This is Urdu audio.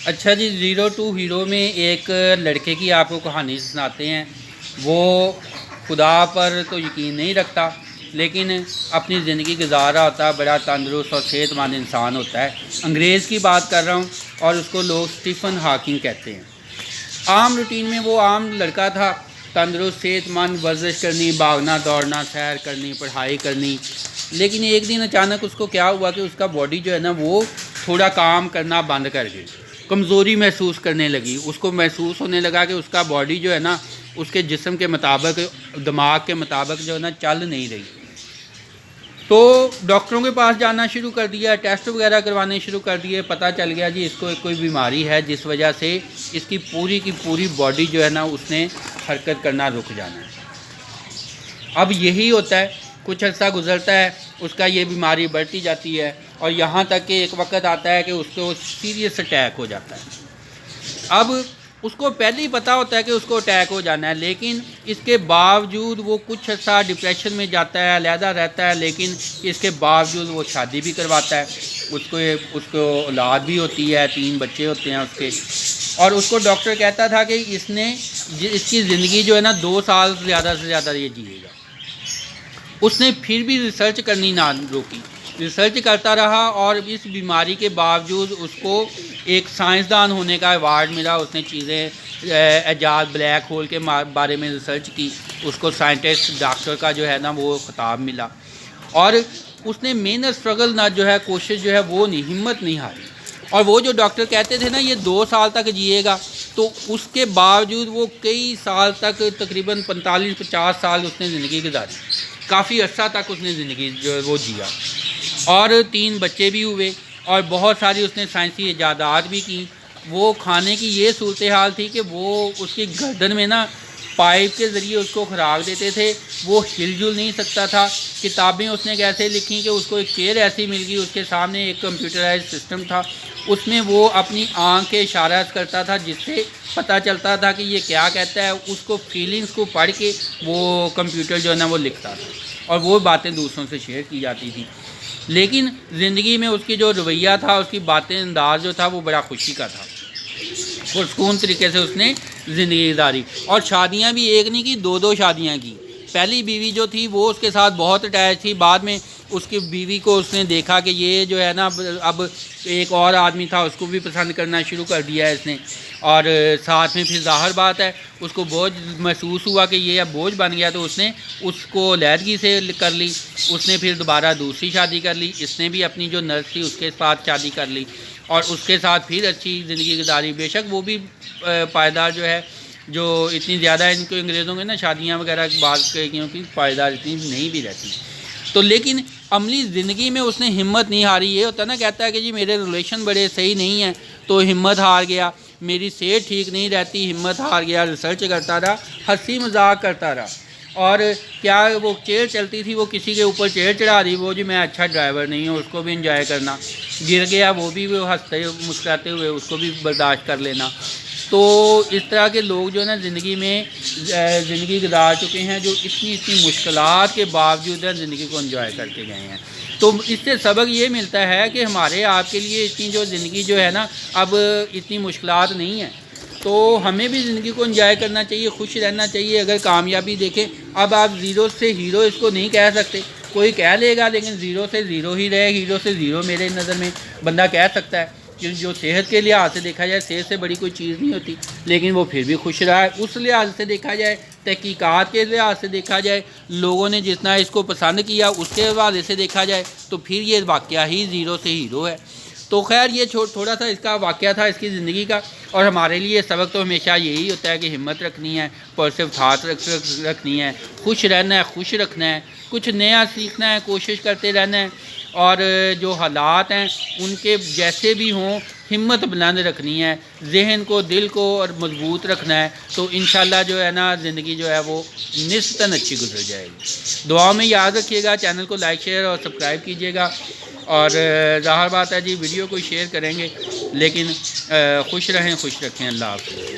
اچھا جی، زیرو ٹو ہیرو میں ایک لڑکے کی آپ کو کہانی سناتے ہیں۔ وہ خدا پر تو یقین نہیں رکھتا، لیکن اپنی زندگی گزار رہا ہوتا ہے، بڑا تندرست اور صحت مند انسان ہوتا ہے۔ انگریز کی بات کر رہا ہوں، اور اس کو لوگ اسٹیفن ہاکنگ کہتے ہیں۔ عام روٹین میں وہ عام لڑکا تھا، تندرست صحت مند، ورزش کرنی، بھاگنا دوڑنا، سیر کرنی، پڑھائی کرنی۔ لیکن ایک دن اچانک اس کو کیا ہوا کہ اس کا باڈی جو ہے نا وہ تھوڑا کام کرنا بند کر گئی، کمزوری محسوس کرنے لگی۔ اس کو محسوس ہونے لگا کہ اس کا باڈی جو ہے نا اس کے جسم کے مطابق، دماغ کے مطابق جو ہے نا چل نہیں رہی۔ تو ڈاکٹروں کے پاس جانا شروع کر دیا، ٹیسٹ وغیرہ کروانے شروع کر دیے۔ پتہ چل گیا جی اس کو کوئی بیماری ہے جس وجہ سے اس کی پوری باڈی جو ہے نا اس نے حرکت کرنا رک جانا ہے۔ اب یہی ہوتا ہے، کچھ عرصہ گزرتا ہے، اس کا یہ بیماری بڑھتی جاتی ہے، اور یہاں تک کہ ایک وقت آتا ہے کہ اس کو سیریس اٹیک ہو جاتا ہے۔ اب اس کو پہلے ہی پتہ ہوتا ہے کہ اس کو اٹیک ہو جانا ہے، لیکن اس کے باوجود وہ کچھ عرصہ ڈپریشن میں جاتا ہے، علیحدہ رہتا ہے، لیکن اس کے باوجود وہ شادی بھی کرواتا ہے۔ اس کو اولاد بھی ہوتی ہے، 3 بچے ہوتے ہیں اس کے۔ اور اس کو ڈاکٹر کہتا تھا کہ اس کی زندگی جو ہے نا 2 سال زیادہ سے زیادہ یہ جیے گا۔ اس نے پھر بھی ریسرچ کرنی نہ روکی، ریسرچ کرتا رہا، اور اس بیماری کے باوجود اس کو ایک سائنسدان ہونے کا ایوارڈ ملا۔ اس نے چیزیں ایجاد بلیک ہول کے بارے میں ریسرچ کی، اس کو سائنٹسٹ ڈاکٹر کا جو ہے نا وہ خطاب ملا۔ اور اس نے محنت، اسٹرگل نہ جو ہے، کوشش جو ہے وہ نہیں، ہمت نہیں ہاری۔ اور وہ جو ڈاکٹر کہتے تھے نا یہ 2 سال تک جیے گا، تو اس کے باوجود وہ کئی سال تک، تقریباً 45-50 سال اس نے زندگی گزاری، کافی عرصہ تک اس نے زندگی جو ہے وہ جیا، اور 3 بچے بھی ہوئے، اور بہت ساری اس نے سائنسی ایجادات بھی کی۔ وہ کھانے کی یہ صورتحال تھی کہ وہ اس کی گردن میں نا پائپ کے ذریعے اس کو خوراک دیتے تھے، وہ ہل جل نہیں سکتا تھا۔ کتابیں اس نے کیسے لکھیں کہ اس کو ایک چیئر ایسی مل گئی، اس کے سامنے ایک کمپیوٹرائز سسٹم تھا، اس میں وہ اپنی آنکھ کے اشارات کرتا تھا، جس سے پتہ چلتا تھا کہ یہ کیا کہتا ہے۔ اس کو فیلنگز کو پڑھ کے وہ کمپیوٹر جو ہے نا وہ لکھتا تھا، اور وہ باتیں دوسروں سے شیئر کی جاتی تھیں۔ لیکن زندگی میں اس کی جو رویہ تھا، اس کی باتیں انداز جو تھا وہ بڑا خوشی کا تھا، اور سکون طریقے سے اس نے زندگی گزاری۔ اور شادیاں بھی ایک نہیں کی، 2 شادیاں کی۔ پہلی بیوی جو تھی وہ اس کے ساتھ بہت اٹیچ تھی، بعد میں اس کی بیوی کو اس نے دیکھا کہ یہ جو ہے نا اب ایک اور آدمی تھا، اس کو بھی پسند کرنا شروع کر دیا ہے اس نے۔ اور ساتھ میں پھر ظاہر بات ہے اس کو بوجھ محسوس ہوا کہ یہ اب بوجھ بن گیا، تو اس نے اس کو علیحدگی سے کر لی۔ اس نے پھر دوبارہ دوسری شادی کر لی، اس نے بھی اپنی جو نرس تھی اس کے ساتھ شادی کر لی، اور اس کے ساتھ پھر اچھی زندگی گزاری۔ بے شک وہ بھی پائیدار جو ہے، جو اتنی زیادہ ان کو انگریزوں کے نا شادیاں وغیرہ بعض کی پائیدار اتنی نہیں بھی رہتی، تو لیکن عملی زندگی میں اس نے ہمت نہیں ہاری۔ یہ ہوتا ہے نا، کہتا ہے کہ جی میرے ریلیشن بڑے صحیح نہیں ہیں تو ہمت ہار گیا، میری صحت ٹھیک نہیں رہتی، ہمت ہار گیا، ریسرچ کرتا رہا، ہنسی مذاق کرتا رہا۔ اور کیا وہ چیئر چلتی تھی، وہ کسی کے اوپر چیئر چڑھا دی، وہ جی میں اچھا ڈرائیور نہیں ہوں، اس کو بھی انجوائے کرنا، گر گیا وہ بھی ہنستے مسکراتے ہوئے اس کو بھی برداشت کر لینا۔ تو اس طرح کے لوگ جو ہے نا زندگی میں زندگی گزار چکے ہیں، جو اتنی مشکلات کے باوجود زندگی کو انجوائے کر کے گئے ہیں۔ تو اس سے سبق یہ ملتا ہے کہ ہمارے آپ کے لیے اتنی جو زندگی جو ہے نا اب اتنی مشکلات نہیں ہیں، تو ہمیں بھی زندگی کو انجوائے کرنا چاہیے، خوش رہنا چاہیے۔ اگر کامیابی دیکھیں، اب آپ زیرو سے ہیرو اس کو نہیں کہہ سکتے، کوئی کہہ لے گا، لیکن زیرو سے زیرو ہی رہے، ہیرو سے زیرو میرے نظر میں بندہ کہہ سکتا ہے، کہ جو صحت کے لحاظ سے دیکھا جائے صحت سے بڑی کوئی چیز نہیں ہوتی، لیکن وہ پھر بھی خوش رہا ہے۔ اس لحاظ سے دیکھا جائے، تحقیقات کے لحاظ سے دیکھا جائے، لوگوں نے جتنا اس کو پسند کیا اس کے حوالے سے دیکھا جائے، تو پھر یہ واقعہ ہی زیرو سے ہیرو ہے۔ تو خیر یہ تھوڑا سا اس کا واقعہ تھا اس کی زندگی کا، اور ہمارے لیے سبق تو ہمیشہ یہی ہوتا ہے کہ ہمت رکھنی ہے، پازیٹیو تھاٹ رکھنی ہے، خوش رہنا ہے، خوش رکھنا ہے، کچھ نیا سیکھنا ہے، کوشش کرتے رہنا ہے، اور جو حالات ہیں ان کے جیسے بھی ہوں ہمت بلند رکھنی ہے، ذہن کو، دل کو اور مضبوط رکھنا ہے، تو انشاءاللہ جو ہے نا زندگی جو ہے وہ نسبتاً اچھی گزر جائے گی۔ دعاؤں میں یاد رکھیے گا، چینل کو لائک شیئر اور سبسکرائب کیجیے گا، اور ظاہر بات ہے جی ویڈیو کو شیئر کریں گے، لیکن خوش رہیں، خوش رکھیں۔ اللہ حافظ۔